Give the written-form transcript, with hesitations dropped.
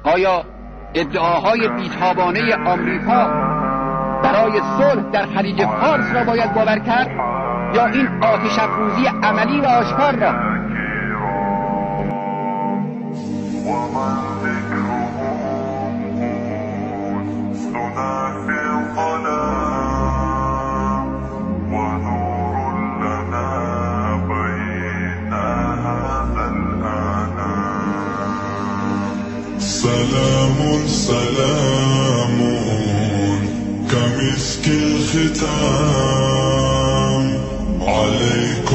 آیا ادعاهای بیتابانه آمریکا برای صلح در خلیج فارس را باید باور کرد یا این آتش افروزی عملی و آشکار را؟ سلام سلام كمسك الختام عليكم